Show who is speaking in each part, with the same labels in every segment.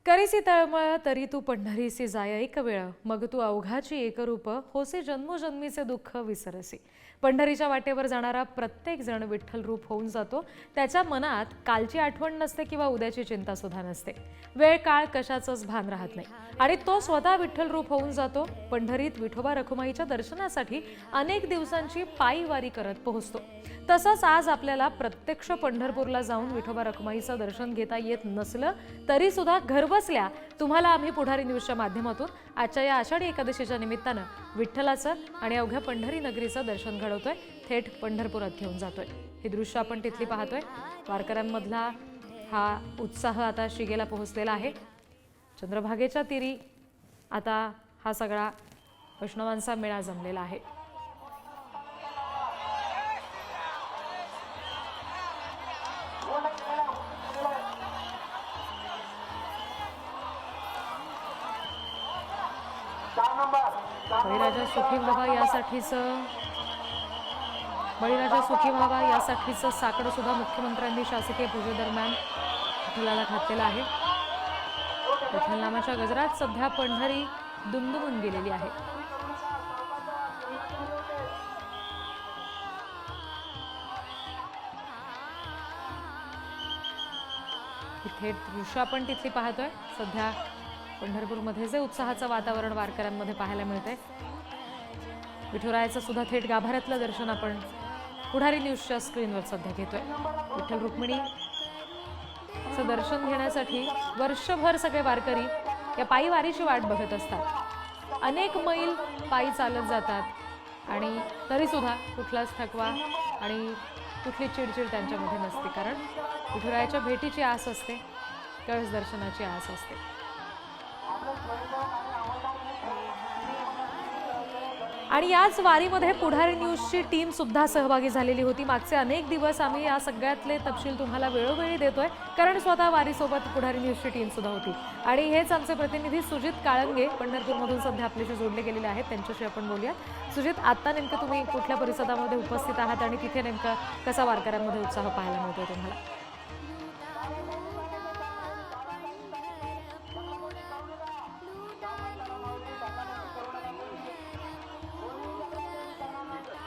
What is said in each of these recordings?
Speaker 1: करीसी तळमळ तरी तू पंढरीसी जाय एक वेळ, मग तू अवघाची एकरूप होसे जन्मोजन्मीचे दुःख विसरसी। पंढरीच्या वाटेवर जाणारा प्रत्येक जण विठ्ठल रूप होऊन जातो। त्याच्या मनात कालची आठवण नसते किंवा उद्याची चिंता सुद्धा नसते। वेळ काळ कशाचंच भान राहत नाही आणि तो स्वतः विठ्ठल रूप होऊन जातो। पंढरीत विठोबा रखुमाईच्या दर्शनासाठी अनेक दिवसांची पायी वारी करत पोहोचतो। तसंच आज आपल्याला प्रत्यक्ष पंढरपूरला जाऊन विठोबा रखुमाईचं दर्शन घेता येत नसलं तरी सुद्धा घरबसल्या तुम्हाला आम्ही पुढारी न्यूजच्या माध्यमातून आजच्या या आषाढी एकादशीच्या निमित्तानं विठ्ठलाचं आणि अवघ्या पंढरी नगरीचं दर्शन घडवतोय, थेट पंढरपुरात घेऊन जातोय। हे दृश्य आपण तिथली पाहतोय। वारकऱ्यांमधला हा उत्साह आता शिगेला पोहोचलेला आहे। चंद्रभागेच्या तीरी आता हा सगळा वैष्णवांचा मेळा जमलेला आहे। बळीराजा सुखी व्हावा यासाठीचं साकडं सुद्धा मुख्यमंत्र्यांनी शासकीय पूजेदरम्यान विठ्ठलाला घातलेलं आहे। विठ्ठल नामाच्या गजरात सध्या पंढरी दुमदुमून गेलेली आहे। थेट दृश्य आपण तिथली पाहतोय। सध्या पंढरपूरमध्ये जे उत्साहाचं वातावरण वारकऱ्यांमध्ये पाहायला मिळतंय। विठुरायाचं सुद्धा थेट गाभाऱ्यातलं दर्शन आपण पुढारी न्यूजच्या स्क्रीनवर सध्या घेतोय। विठ्ठल रुक्मिणीचं दर्शन घेण्यासाठी वर्षभर सगळे वारकरी या पायी वारीची वाट बघत असतात। अनेक मैल पायी चालत जातात आणि तरी सुद्धा कुठलाच थकवा आणि कुठली चिडचिड त्यांच्यामध्ये नसते, कारण विठुरायाच्या भेटीची आस असते, कळस दर्शनाची आस असते। आणि याच वारीमध्ये पुढारी न्यूजची टीम सुद्धा सहभागी झालेली होती। मागचे अनेक दिवस आम्ही या सगळ्यातले तपशील तुम्हाला वेळोवेळी देतोय, कारण स्वतः वारीसोबत पुढारी न्यूजची टीम सुद्धा होती। आणि हेच आमचे प्रतिनिधी सुजित काळंगे पंढरपूरमधून सध्या आपल्याशी जोडले गेलेले आहेत, त्यांच्याशी आपण बोलूया। सुजित, आता नेमकं तुम्ही कुठल्या परिसरामध्ये उपस्थित आहात आणि तिथे नेमकं कसा वारकऱ्यांमध्ये उत्साह पाहायला मिळतोय तुम्हाला?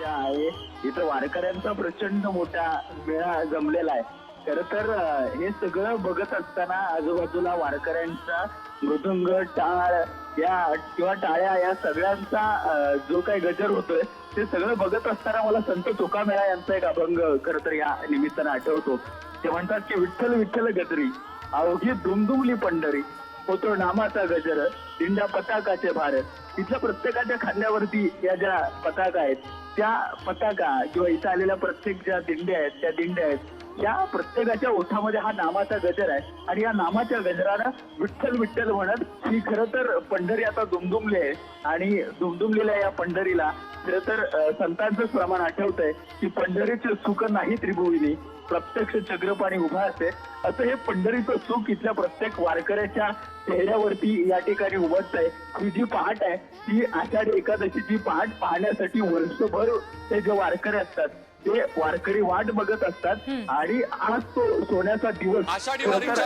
Speaker 2: आहे इथं वारकऱ्यांचा प्रचंड मोठा मेळा जमलेला आहे। खरं तर हे सगळं बघत असताना आजूबाजूला वारकऱ्यांचा मृदुंग, टाळ या किंवा टाळ्या या सगळ्यांचा जो काही गजर होतोय ते सगळं बघत असताना मला संत चोखामेळा यांचा एक अभंग खरं तर या निमित्तानं आठवतो। ते म्हणतात की विठ्ठल विठ्ठल गजरी अवघी दुमदुमली पंढरी, होतो नामाचा गजर दिंड्या पताकाचे भार। तिथल्या प्रत्येकाच्या खांद्यावरती या ज्या पताका आहेत त्या पताका किंवा इथं आलेल्या प्रत्येक ज्या दिंड्या आहेत त्या दिंड्या आहेत या प्रत्येकाच्या ओठामध्ये हा नामाचा गजर आहे। आणि या नामाच्या गजरानं विठ्ठल विठ्ठल म्हणत ही खरं तर पंढरी आता दुमदुमली आहे। आणि दुमदुमलेल्या या पंढरीला खरं तर संतांचंच प्रमाण आठवतंय की पंढरीचे सुख नाही त्रिभुविनी, प्रत्यक्ष चक्रपाणी उभा असते। असं हे पंढरीचं सुख इथल्या प्रत्येक वारकऱ्याच्या चेहऱ्यावरती या ठिकाणी उमटतंय। ही जी पहाट आहे ती आषाढी एकादशीची पहाट पाहण्यासाठी वर्षभर ते जे वारकरी असतात ते वारकरी वाट बघत असतात। आणि आज तो सोन्याचा दिवस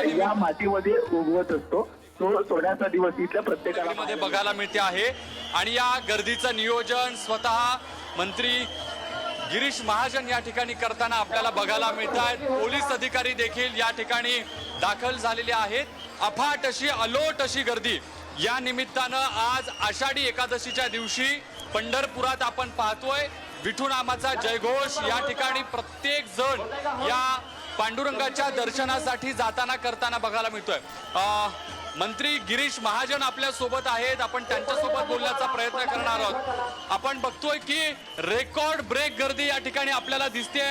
Speaker 2: या मातीमध्ये उगवत असतो। तो सोन्याचा दिवस इथल्या प्रत्येकाला
Speaker 3: बघायला मिळते आहे। आणि या गर्दीचं नियोजन स्वतः मंत्री गिरीश महाजन या ठिकाणी करताना आपल्याला बघायला मिळत आहेत। पोलीस अधिकारी देखील या ठिकाणी दाखल झालेले आहेत। अफाट अशी अलोट अशी गर्दी या निमित्तानं आज आषाढी एकादशीच्या दिवशी पंढरपुरात आपण पाहतोय। विठू नामाचा जयघोष या ठिकाणी प्रत्येक जण या पांडुरंगाच्या दर्शनासाठी जाताना करताना बघायला मिळतोय। मंत्री गिरीश महाजन आपल्या सोबत आहेत, आपण त्यांच्यासोबत बोलण्याचा प्रयत्न करणार आहोत। आपण बघतोय की रेकॉर्ड ब्रेक गर्दी या ठिकाणी आपल्याला दिसते।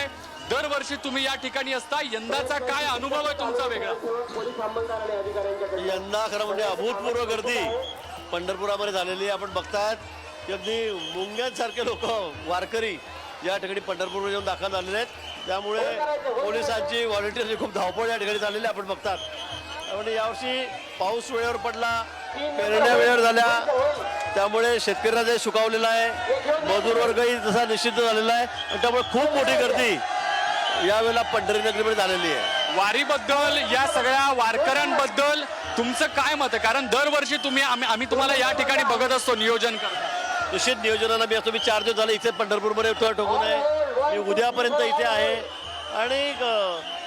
Speaker 3: दरवर्षी तुम्ही या ठिकाणी असता, यंदाचा काय अनुभव आहे तुमचा वेगळा?
Speaker 4: यंदा खरं म्हणजे अभूतपूर्व गर्दी पंढरपुरामध्ये झालेली आहे। आपण बघतात की अगदी मुंग्यांसारखे लोक वारकरी या ठिकाणी पंढरपूरवर येऊन दाखल झालेले आहेत। त्यामुळे पोलिसांची व्हॉलंटियरची खूप धावपळ या ठिकाणी झालेली आहे। आपण बघतात म्हणजे यावर्षी पाऊस वेळेवर पडला, पेरण्या वेळेवर झाल्या, त्यामुळे शेतकऱ्यांना जे सुकावलेलं आहे, मजूर वर्गही तसा निश्चित झालेला आहे। आणि त्यामुळे खूप मोठी गर्दी यावेळेला पंढरी नगरीमध्ये झालेली आहे।
Speaker 3: वारीबद्दल या सगळ्या वारकऱ्यांबद्दल तुमचं काय मत आहे? कारण दरवर्षी आम्ही तुम्हाला या ठिकाणी बघत असतो नियोजन करता.
Speaker 4: निश्चित नियोजनाला मी असतो. मी 4 दिवस झाले इथे पंढरपूरमध्ये ठोकून आहे. मी उद्यापर्यंत इथे आहे आणि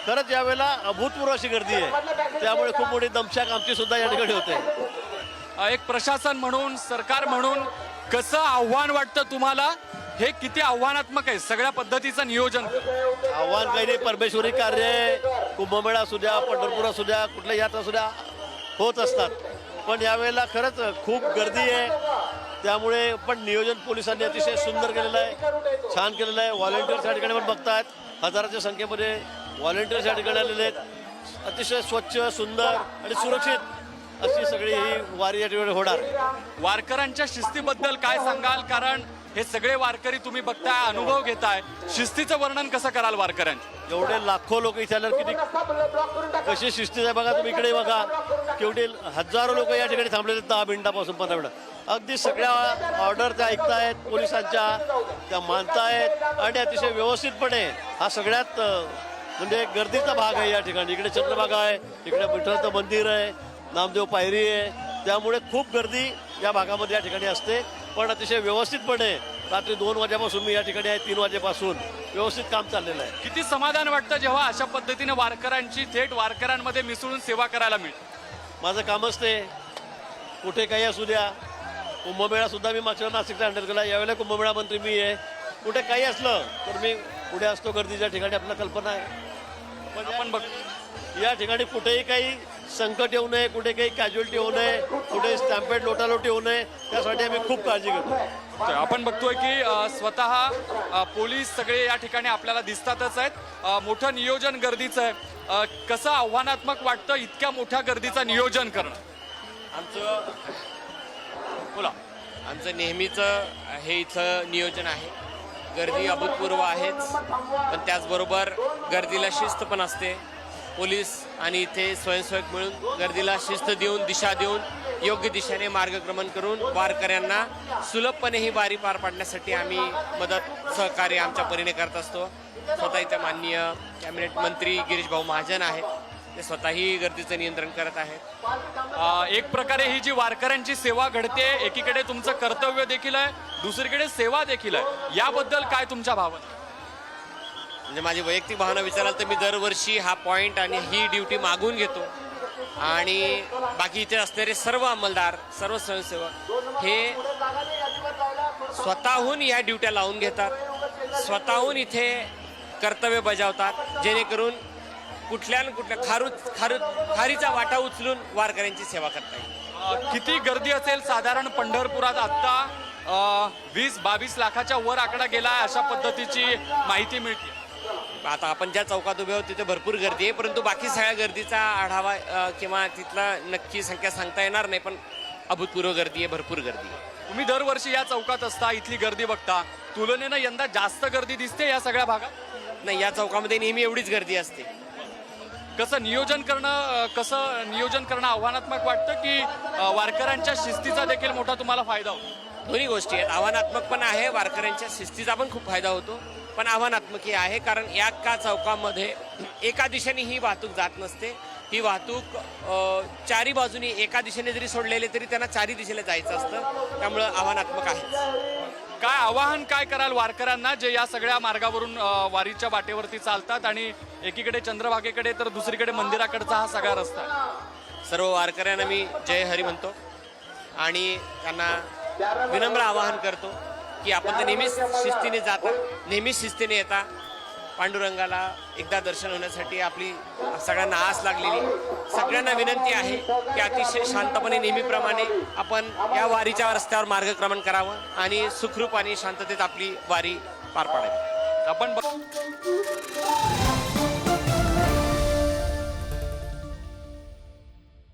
Speaker 4: खरंच यावेळेला अभूतपूर्व अशी गर्दी आहे. त्यामुळे खूप मोठी दमछाक आमची सुद्धा या ठिकाणी होते.
Speaker 3: एक प्रशासन म्हणून, सरकार म्हणून कसं आव्हान वाटतं तुम्हाला? हे किती आव्हानात्मक आहे सगळ्या पद्धतीचं नियोजन?
Speaker 4: आव्हान काही नाही, परमेश्वरी कार्य आहे. कुंभमेळा असू द्या, पंढरपूर असू द्या, कुठल्या यात्रा असू द्या होत असतात. पण यावेळेला खरंच खूप गर्दी आहे. त्यामुळे पण नियोजन पोलिसांनी अतिशय सुंदर केलेलं आहे, छान केलेलं आहे. व्हॉलेंटियर्स या ठिकाणी पण बघतात, हजाराच्या संख्येमध्ये व्हॉलेंटियर्स या ठिकाणी आलेले आहेत. अतिशय स्वच्छ, सुंदर आणि सुरक्षित अशी सगळी ही वारी या ठिकाणी होणार.
Speaker 3: वारकऱ्यांच्या शिस्तीबद्दल काय सांगाल? कारण हे सगळे वारकरी तुम्ही बघताय, अनुभव घेताय, शिस्तीचं वर्णन कसं कराल वारकऱ्यांचं?
Speaker 4: एवढे लाखो लोक इथे आल्यावर किती कशी शिस्तीत आहे बघा तुम्ही. इकडे बघा केवढे हजारो लोक या ठिकाणी थांबलेले 10 मिनिटापासून 15 मिनिटं. अगदी सगळ्या ऑर्डर त्या ऐकतायत पोलिसांच्या, त्या मानतायत आणि अतिशय व्यवस्थितपणे हा सगळ्यात म्हणजे गर्दीचा भाग आहे या ठिकाणी. इकडे चंद्रभागा आहे, इकडे विठ्ठलाचं मंदिर आहे, नामदेव पायरी आहे. त्यामुळे खूप गर्दी या भागामध्ये या ठिकाणी असते. पण अतिशय व्यवस्थितपणे रात्री 2 वाजेपासून मी या ठिकाणी आहे, 3 वाजेपासून व्यवस्थित काम चाललेलं आहे.
Speaker 3: किती समाधान वाटतं जेव्हा अशा पद्धतीने वारकऱ्यांची थेट वारकऱ्यांमध्ये मिसळून सेवा करायला मिळते?
Speaker 4: माझं कामच ते. कुठे काही असू द्या, कुंभमेळा सुद्धा मी मागच्या नाशिकला हँडल केला. यावेळेला कुंभमेळा मंत्री मी आहे. कुठे काही असलं तर मी पुढे असतो गर्दीच्या ठिकाणी, आपल्याला कल्पना आहे. पण
Speaker 3: आपण बघ
Speaker 4: या ठिकाणी कुठेही काही संकट येऊ नये, कुठे काही कॅज्युअलिटी होऊ नये, कुठे स्टॅम्पेड लोटालोटी होऊ नये, त्यासाठी आम्ही खूप काळजी घेतो.
Speaker 3: आपण बघतोय की स्वतः पोलीस सगळे या ठिकाणी आपल्याला दिसतातच आहेत. मोठं नियोजन गर्दीचं आहे. कसं आव्हानात्मक वाटतं इतक्या मोठ्या गर्दीचं नियोजन करणं? बोला.
Speaker 5: आमचं नेहमीचं हे इथं नियोजन आहे. गर्दी अभूतपूर्व आहेच, पण त्याचबरोबर गर्दीला शिस्त पण असते. पोलीस आणि इथे स्वयंसेवक मिळून गर्दीला शिस्त देऊन, दिशा देऊन, योग्य दिशेने मार्गक्रमण करून वारकऱ्यांना सुलभपणे ही वारी पार पाडण्यासाठी आम्ही मदत सहकार्य आमच्या परीने करत असतो. स्वतः इथे माननीय कॅबिनेट मंत्री गिरीश भाऊ महाजन आहेत, ते स्वतःही गर्दीचं नियंत्रण करत आहेत.
Speaker 3: एक प्रकारे ही जी वारकऱ्यांची सेवा घडते, एकीकडे तुमचं कर्तव्य देखील आहे, दुसरीकडे सेवा देखील आहे. याबद्दल काय तुमच्या भावना?
Speaker 5: म्हणजे माझी वैयक्तिक भावना विचाराल तर मी दरवर्षी हा पॉईंट आणि ही ड्युटी मागून घेतो आणि बाकी इथे असणारे सर्व अंमलदार, सर्व स्वयंसेवक हे स्वतःहून या ड्युट्या लावून घेतात, स्वतःहून इथे कर्तव्य बजावतात, जेणेकरून कुठल्या खारीचा वाटा उचलून वारकऱ्यांची सेवा करता येईल.
Speaker 3: किती गर्दी असेल साधारण पंढरपुरात? आत्ता 20-22 लाखाच्या वर आकडा गेला अशा पद्धतीची माहिती मिळते.
Speaker 5: आता आपण ज्या चौकात उभे आहोत तिथे भरपूर गर्दी आहे, परंतु बाकी सगळ्या गर्दीचा आढावा किंवा तिथला नक्की संख्या सांगता येणार नाही, पण अभूतपूर्व गर्दी आहे, भरपूर गर्दी आहे.
Speaker 3: तुम्ही दरवर्षी या चौकात असता, इथली गर्दी बघता, तुलनेनं यंदा जास्त गर्दी दिसते या सगळ्या भागात?
Speaker 5: नाही, या चौकामध्ये नेहमी एवढीच गर्दी असते.
Speaker 3: कसं नियोजन करणं आव्हानात्मक वाटतं की वारकऱ्यांच्या शिस्तीचा देखील मोठा तुम्हाला फायदा होतो?
Speaker 5: दोन्ही गोष्टी आहेत. आव्हानात्मक पण आहे, वारकऱ्यांच्या शिस्तीचा पण खूप फायदा होतो, पण आव्हानात्मकही आहे. कारण या चौकामध्ये एका दिशेने ही वाहतूक जात नसते. ही वाहतूक चारी बाजूनी एका दिशेने जरी सोडलेले तरी त्यांना चारी दिशेला जायचं असतं, त्यामुळं आव्हानात्मक आहे.
Speaker 3: काय आवाहन काय कराल वारकऱ्यांना जे या सगळ्या मार्गावरून वारीच्या वाटेवरती चालतात आणि एकीकडे चंद्रभागेकडे तर दुसरीकडे मंदिराकडचा हा सगळा रस्ता आहे?
Speaker 5: सर्व वारकऱ्यांना मी जय हरी म्हणतो आणि त्यांना विनम्र आवाहन करतो की आपण तर नेहमीच शिस्तीने जाता, नेहमीच शिस्तीने येता. पांडुरंगाला एकदा दर्शन होण्यासाठी आपली सगळ्यांना आस लागलेली. सगळ्यांना विनंती आहे की अतिशय शांतपणे नेहमीप्रमाणे आपण या वारीच्या रस्त्यावर मार्गक्रमण करावं आणि सुखरूप आणि शांततेत आपली वारी पार पाडावी.
Speaker 3: आपण